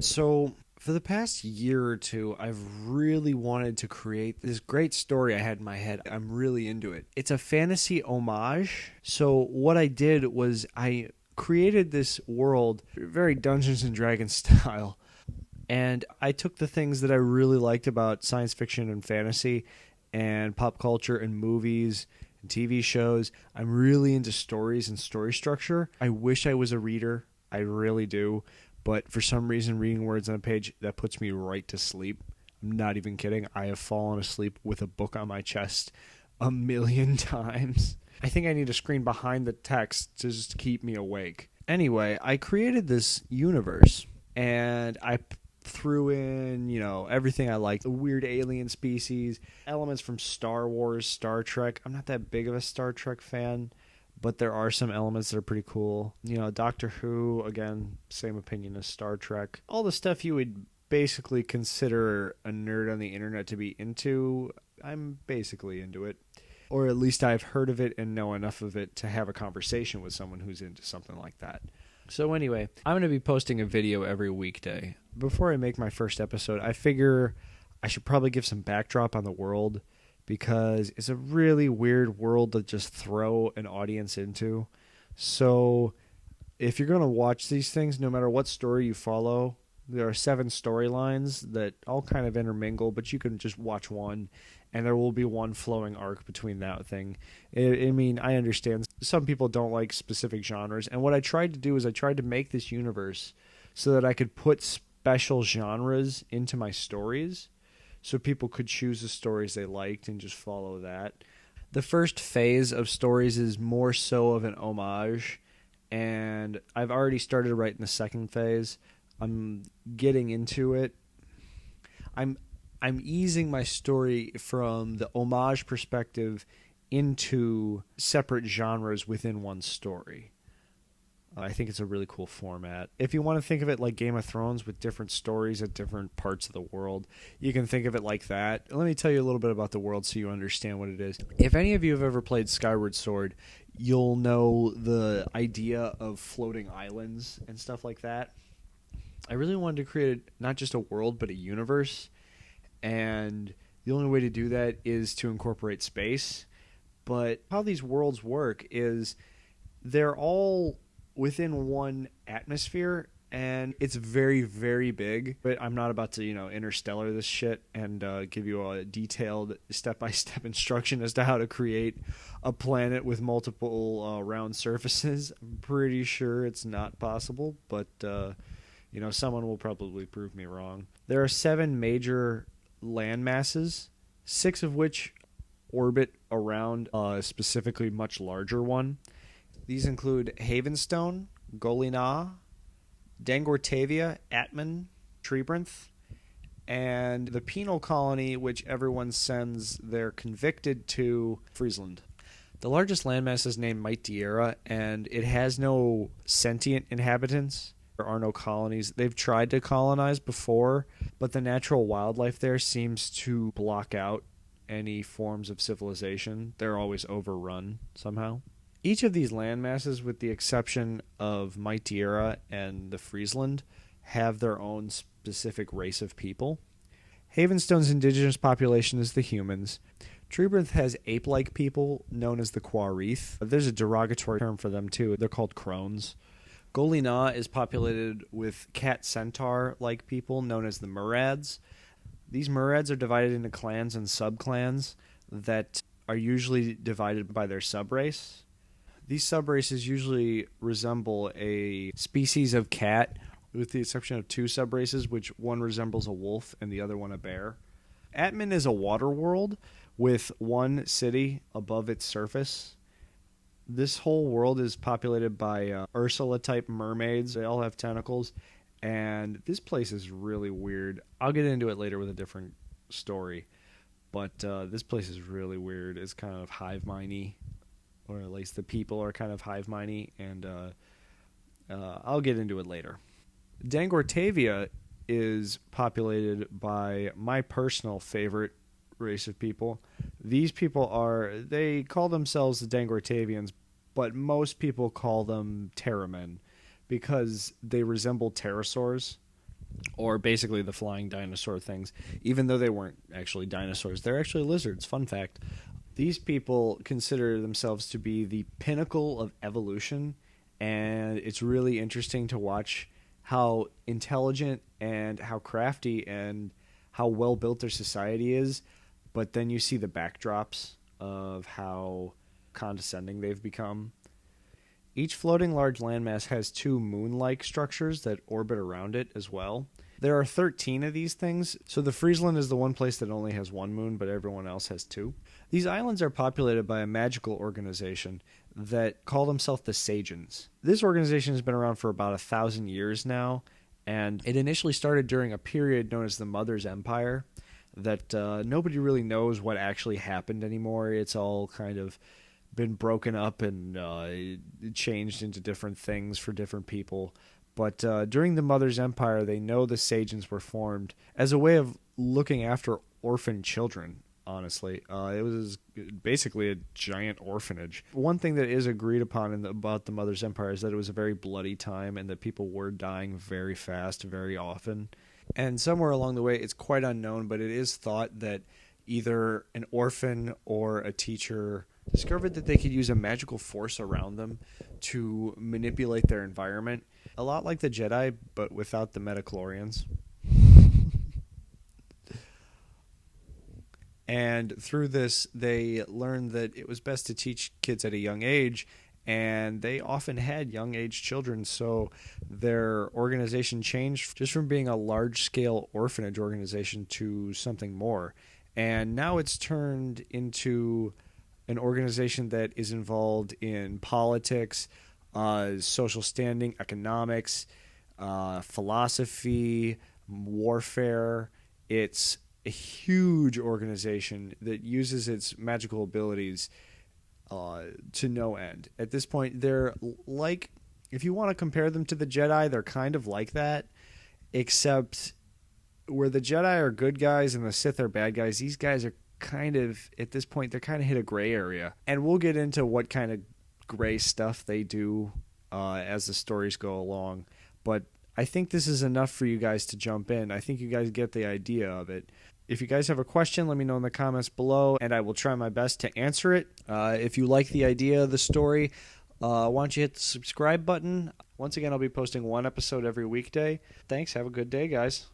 So, for the past year or two, I've really wanted to create this great story I had in my head. I'm really into it. It's a fantasy homage. So, what I did was I created this world very Dungeons and Dragons style. And I took the things that I really liked about science fiction and fantasy and pop culture and movies and TV shows. I'm really into stories and story structure. I wish I was a reader. I really do. But for some reason, reading words on a page, that puts me right to sleep. I'm not even kidding. I have fallen asleep with a book on my chest a million times. I think I need a screen behind the text to just keep me awake. Anyway, I created this universe and I threw in, everything I like. The weird alien species, elements from Star Wars, Star Trek. I'm not that big of a Star Trek fan, but there are some elements that are pretty cool. Doctor Who, again, same opinion as Star Trek. All the stuff you would basically consider a nerd on the internet to be into, I'm basically into it. Or at least I've heard of it and know enough of it to have a conversation with someone who's into something like that. So anyway, I'm going to be posting a video every weekday. Before I make my first episode, I figure I should probably give some backdrop on the world because it's a really weird world to just throw an audience into. So if you're going to watch these things, no matter what story you follow, there are 7 storylines that all kind of intermingle, but you can just watch one, and there will be one flowing arc between that thing. I understand some people don't like specific genres, and what I tried to do is I tried to make this universe so that I could put special genres into my stories so people could choose the stories they liked and just follow that. The first phase of stories is more so of an homage, and I've already started writing the second phase. I'm getting into it. I'm easing my story from the homage perspective into separate genres within one story. I think it's a really cool format. If you want to think of it like Game of Thrones with different stories at different parts of the world, you can think of it like that. Let me tell you a little bit about the world so you understand what it is. If any of you have ever played Skyward Sword, you'll know the idea of floating islands and stuff like that. I really wanted to create not just a world, but a universe. And the only way to do that is to incorporate space. But how these worlds work is they're all within one atmosphere, and it's very, very big. But I'm not about to, interstellar this shit and give you a detailed step-by-step instruction as to how to create a planet with multiple round surfaces. I'm pretty sure it's not possible, but someone will probably prove me wrong. There are 7 major land masses, 6 of which orbit around a specifically much larger one. These include Havenstone, Golina, Dangortavia, Atman, Trebrinth, and the penal colony which everyone sends their convicted to Friesland. The largest landmass is named Mightiera, and it has no sentient inhabitants. There are no colonies. They've tried to colonize before, but the natural wildlife there seems to block out any forms of civilization. They're always overrun somehow. Each of these landmasses, with the exception of Mightiera and the Friesland, have their own specific race of people. Havenstone's indigenous population is the humans. Trebrinth has ape-like people known as the Quarith. There's a derogatory term for them too. They're called crones. Golina is populated with cat centaur-like people known as the Murads. These Murads are divided into clans and sub-clans that are usually divided by their subrace. These subraces usually resemble a species of cat, with the exception of 2 subraces, which one resembles a wolf and the other one a bear. Atman is a water world with one city above its surface. This whole world is populated by Ursula-type mermaids. They all have tentacles, and this place is really weird. I'll get into it later with a different story, but this place is really weird. It's kind of hive-mindy, or at least the people are kind of hive-mindy, and I'll get into it later. Dangortavia is populated by my personal favorite race of people. These people they call themselves the Dangortavians, but most people call them Terramen because they resemble pterosaurs. or basically the flying dinosaur things, even though they weren't actually dinosaurs. They're actually lizards. Fun fact. These people consider themselves to be the pinnacle of evolution, and it's really interesting to watch how intelligent and how crafty and how well built their society is. But then you see the backdrops of how condescending they've become. Each floating large landmass has two moon-like structures that orbit around it as well. There are 13 of these things, so the Friesland is the one place that only has one moon, but everyone else has two. These islands are populated by a magical organization that call themselves the Sagens. This organization has been around for about 1,000 years now, and it initially started during a period known as the Mother's Empire that nobody really knows what actually happened anymore. It's all kind of been broken up and changed into different things for different people. But during the Mother's Empire, they know the Sagens were formed as a way of looking after orphan children, honestly. It was basically a giant orphanage. One thing that is agreed upon about the Mother's Empire is that it was a very bloody time and that people were dying very fast, very often. And somewhere along the way, it's quite unknown, but it is thought that either an orphan or a teacher discovered that they could use a magical force around them to manipulate their environment. A lot like the Jedi, but without the midichlorians. And through this, they learned that it was best to teach kids at a young age, and they often had young-age children, so their organization changed just from being a large-scale orphanage organization to something more. And now it's turned into an organization that is involved in politics, social standing, economics, philosophy, warfare. It's a huge organization that uses its magical abilities to no end. At this point, they're like, if you want to compare them to the Jedi, they're kind of like that, except where the Jedi are good guys and the Sith are bad guys, these guys are kind of, at this point, they're kind of hit a gray area. And we'll get into what kind of gray stuff they do as the stories go along. But I think this is enough for you guys to jump in. I think you guys get the idea of it. If you guys have a question, let me know in the comments below, and I will try my best to answer it. If you like the idea of the story, why don't you hit the subscribe button? Once again, I'll be posting one episode every weekday. Thanks. Have a good day, guys.